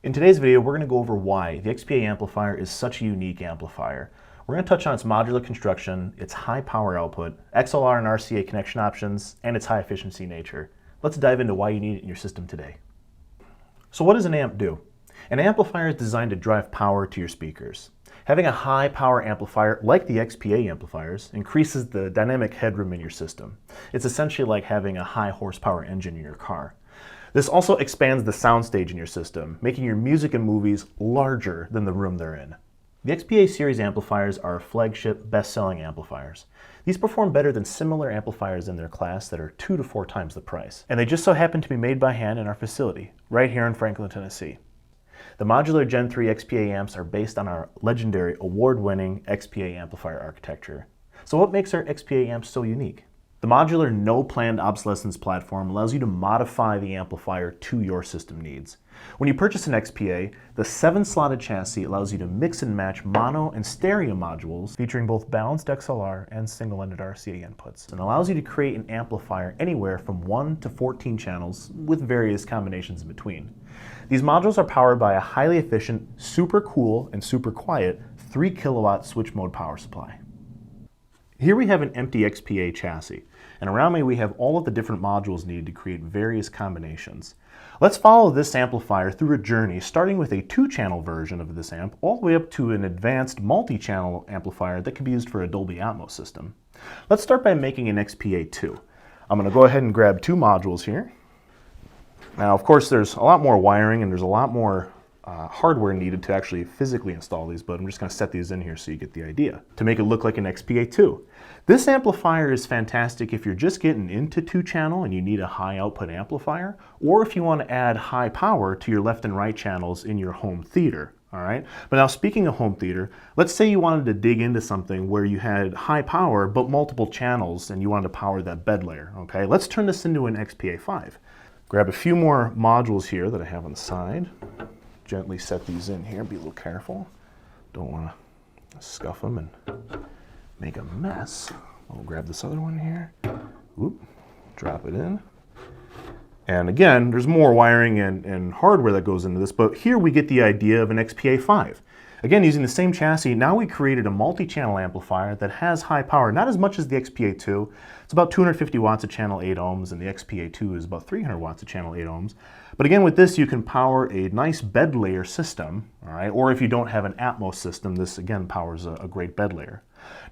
In today's video, we're going to go over why the XPA amplifier is such a unique amplifier. We're going to touch on its modular construction, its high power output, XLR and RCA connection options, and its high efficiency nature. Let's dive into why you need it in your system today. So what does an amp do? An amplifier is designed to drive power to your speakers. Having a high power amplifier like the XPA amplifiers increases the dynamic headroom in your system. It's essentially like having a high horsepower engine in your car. This also expands the soundstage in your system, making your music and movies larger than the room they're in. The XPA series amplifiers are flagship best-selling amplifiers. These perform better than similar amplifiers in their class that are 2 to 4 times the price. And they just so happen to be made by hand in our facility, right here in Franklin, Tennessee. The Modular Gen3 XPA amps are based on our legendary award-winning XPA amplifier architecture. So what makes our XPA amps so unique? The modular no planned obsolescence platform allows you to modify the amplifier to your system needs. When you purchase an XPA, the 7-slotted chassis allows you to mix and match mono and stereo modules featuring both balanced XLR and single-ended RCA inputs, and allows you to create an amplifier anywhere from 1 to 14 channels with various combinations in between. These modules are powered by a highly efficient, super cool and super quiet 3 kilowatt switch mode power supply. Here we have an empty XPA chassis, and around me we have all of the different modules needed to create various combinations. Let's follow this amplifier through a journey starting with a 2-channel version of this amp all the way up to an advanced multi-channel amplifier that can be used for a Dolby Atmos system. Let's start by making an XPA 2. I'm going to go ahead and grab 2 modules here. Now of course there's a lot more wiring and there's a lot more hardware needed to actually physically install these, but I'm just going to set these in here so you get the idea. To make it look like an XPA 2. This amplifier is fantastic if you're just getting into 2-channel and you need a high output amplifier, or if you want to add high power to your left and right channels in your home theater. All right. But now speaking of home theater, let's say you wanted to dig into something where you had high power but multiple channels and you wanted to power that bed layer. Okay, let's turn this into an XPA 5. Grab a few more modules here that I have on the side. Gently set these in here, be a little careful. Don't want to scuff them and make a mess. I'll grab this other one here. Oop, drop it in. And again, there's more wiring and hardware that goes into this, but here we get the idea of an XPA 5. Again, using the same chassis, now we created a multi-channel amplifier that has high power, not as much as the XPA 2. It's about 250 watts at channel 8 ohms, and the XPA 2 is about 300 watts at channel 8 ohms. But again, with this, you can power a nice bed layer system, all right? Or if you don't have an Atmos system, this again powers a great bed layer.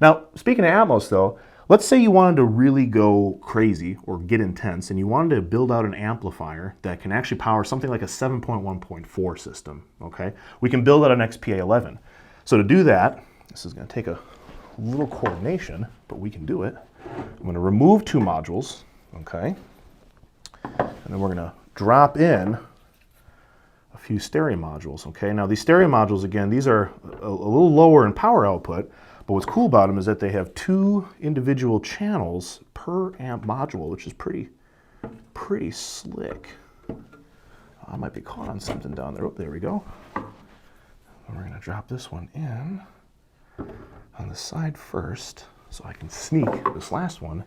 Now, speaking of Atmos though, let's say you wanted to really go crazy or get intense and you wanted to build out an amplifier that can actually power something like a 7.1.4 system, okay? We can build out an XPA 11. So to do that, this is going to take a little coordination, but we can do it. I'm going to remove 2 modules, okay? And then we're going to drop in a few stereo modules, okay? Now these stereo modules, again, these are a little lower in power output, but what's cool about them is that they have 2 individual channels per amp module, which is pretty slick. I might be caught on something down there. Oh, there we go. And we're going to drop this one in on the side first so I can sneak this last one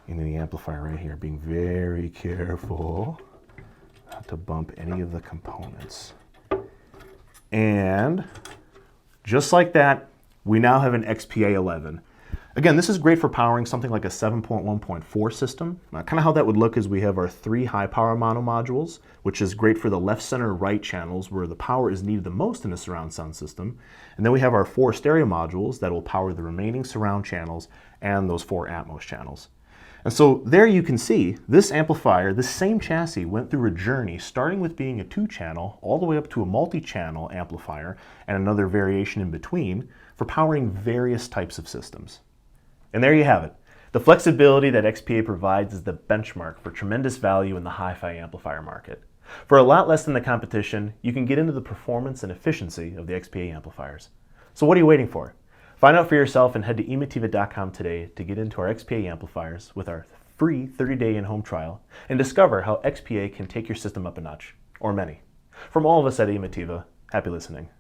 into the amplifier right here, being very careful not to bump any of the components. And just like that, we now have an XPA 11. Again, this is great for powering something like a 7.1.4 system. Kind of how that would look is we have our 3 high power mono modules, which is great for the left, center, right channels where the power is needed the most in a surround sound system. And then we have our 4 stereo modules that will power the remaining surround channels and those 4 Atmos channels. And so there you can see this amplifier, this same chassis went through a journey starting with being a 2-channel all the way up to a multi-channel amplifier and another variation in between for powering various types of systems. And there you have it. The flexibility that XPA provides is the benchmark for tremendous value in the hi-fi amplifier market. For a lot less than the competition, you can get into the performance and efficiency of the XPA amplifiers. So what are you waiting for? Find out for yourself and head to Emotiva.com today to get into our XPA amplifiers with our free 30-day in-home trial and discover how XPA can take your system up a notch, or many. From all of us at Emotiva, happy listening.